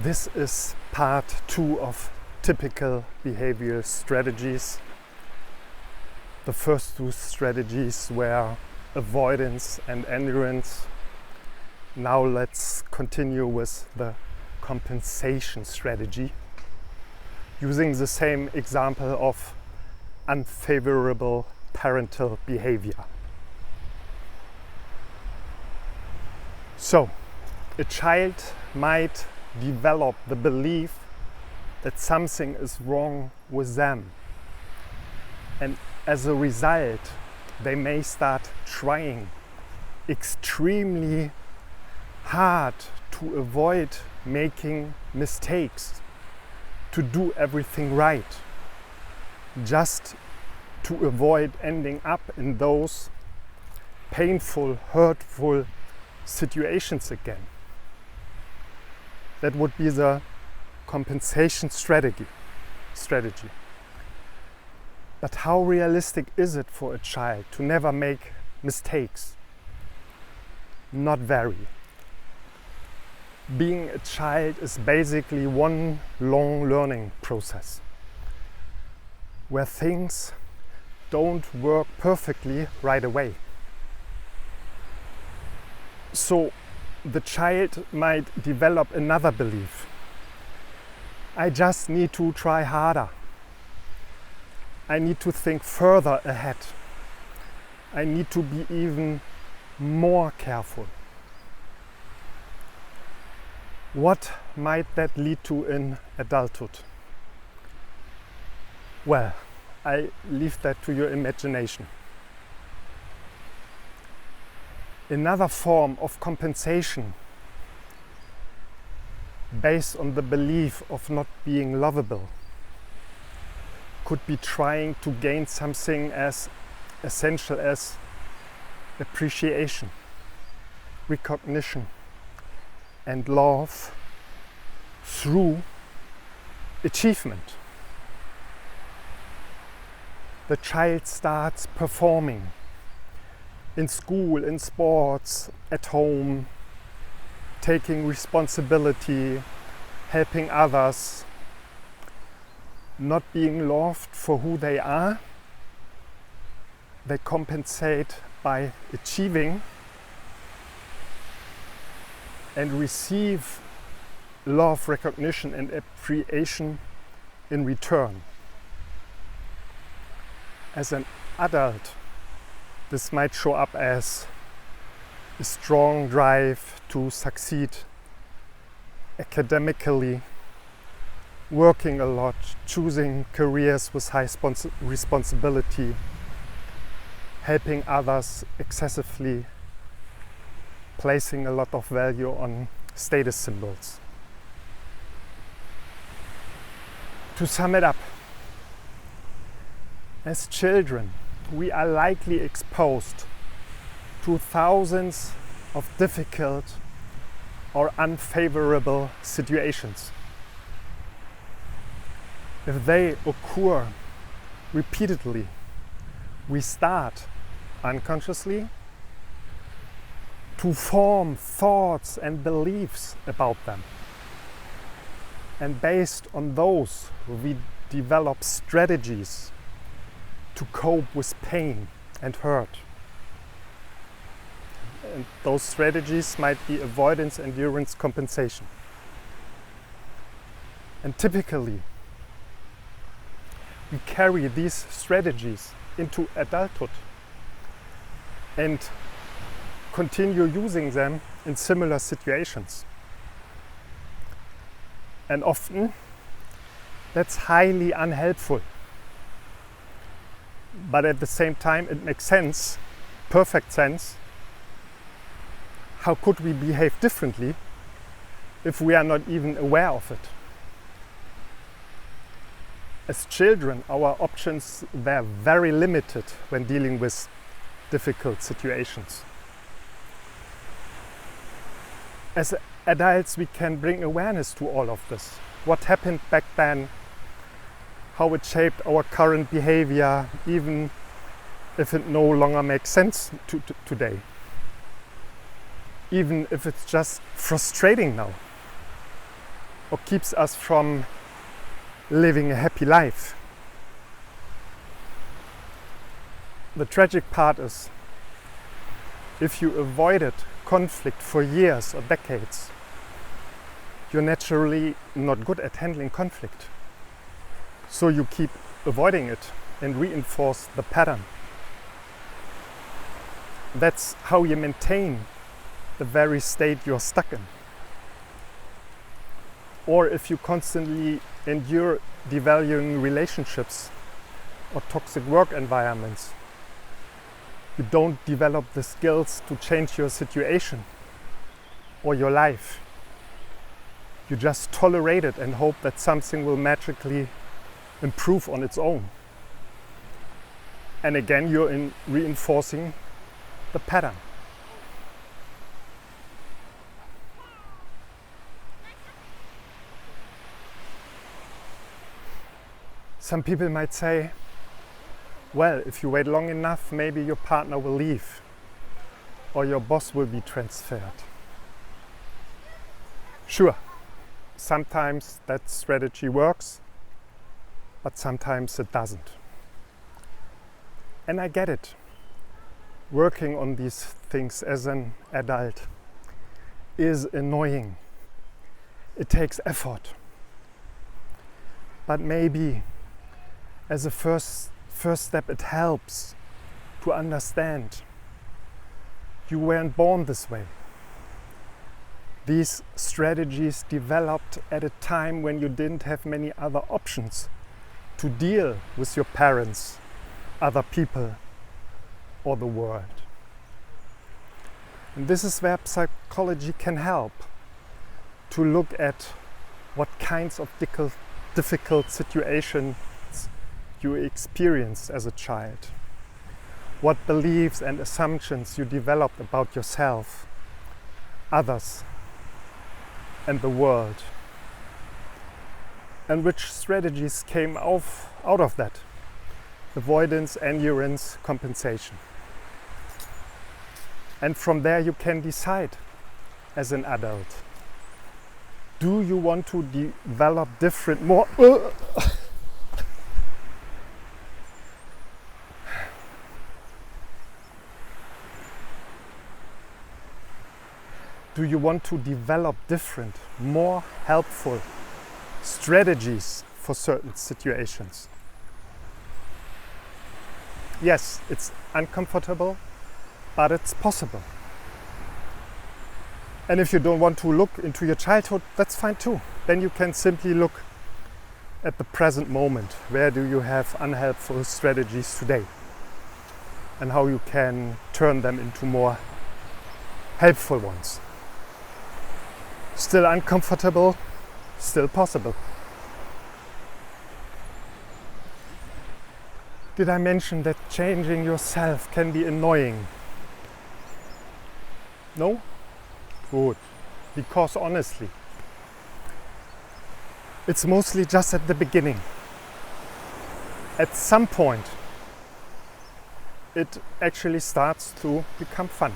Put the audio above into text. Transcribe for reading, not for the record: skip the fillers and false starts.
This is part 2 of typical behavioral strategies. The first 2 strategies were avoidance and endurance. Now let's continue with the compensation strategy, using the same example of unfavorable parental behavior. So, a child might develop the belief that something is wrong with them, and as a result they may start trying extremely hard to avoid making mistakes, to do everything right, just to avoid ending up in those painful, hurtful situations again. That would be the compensation strategy. But how realistic is it for a child to never make mistakes? Not very. Being a child is basically one long learning process where things don't work perfectly right away. So the child might develop another belief. I just need to try harder. I need to think further ahead. I need to be even more careful. What might that lead to in adulthood? Well, I leave that to your imagination. Another form of compensation based on the belief of not being lovable could be trying to gain something as essential as appreciation, recognition, and love through achievement. The child starts performing in school, in sports, at home, taking responsibility, helping others, not being loved for who they are. They compensate by achieving and receive love, recognition, and appreciation in return. As an adult, this might show up as a strong drive to succeed academically, working a lot, choosing careers with high responsibility, helping others excessively, placing a lot of value on status symbols. To sum it up, as children, we are likely exposed to thousands of difficult or unfavorable situations. If they occur repeatedly, we start unconsciously to form thoughts and beliefs about them. And based on those, we develop strategies to cope with pain and hurt. And those strategies might be avoidance, endurance, compensation. And typically, we carry these strategies into adulthood and continue using them in similar situations. And often, that's highly unhelpful. But at the same time, it makes sense, perfect sense. How could we behave differently if we are not even aware of it? As children, our options were very limited when dealing with difficult situations. As adults, we can bring awareness to all of this. What happened back then, how it shaped our current behavior, even if it no longer makes sense today. Even if it's just frustrating now. or keeps us from living a happy life. The tragic part is, if you avoided conflict for years or decades, you're naturally not good at handling conflict. So you keep avoiding it and reinforce the pattern. That's how you maintain the very state you're stuck in. Or if you constantly endure devaluing relationships or toxic work environments, you don't develop the skills to change your situation or your life. You just tolerate it and hope that something will magically improve on its own. And again, you're reinforcing the pattern. Some people might say, well, if you wait long enough, maybe your partner will leave or your boss will be transferred. Sure, sometimes that strategy works, but sometimes it doesn't. And I get it. Working on these things as an adult is annoying. It takes effort. But maybe as a first step, it helps to understand you weren't born this way. These strategies developed at a time when you didn't have many other options to deal with your parents, other people, or the world. And this is where psychology can help to look at what kinds of difficult situations you experienced as a child, what beliefs and assumptions you developed about yourself, others, and the world, and which strategies came out of that: avoidance, endurance, compensation. And from there you can decide as an adult, do you want to develop different, more do you want to develop different, more helpful strategies for certain situations? Yes, it's uncomfortable, but it's possible. And if you don't want to look into your childhood, that's fine too. Then you can simply look at the present moment. Where do you have unhelpful strategies today? And how you can turn them into more helpful ones. Still uncomfortable, still possible. Did I mention that changing yourself can be annoying? No? Good. Because honestly, it's mostly just at the beginning. At some point, it actually starts to become fun.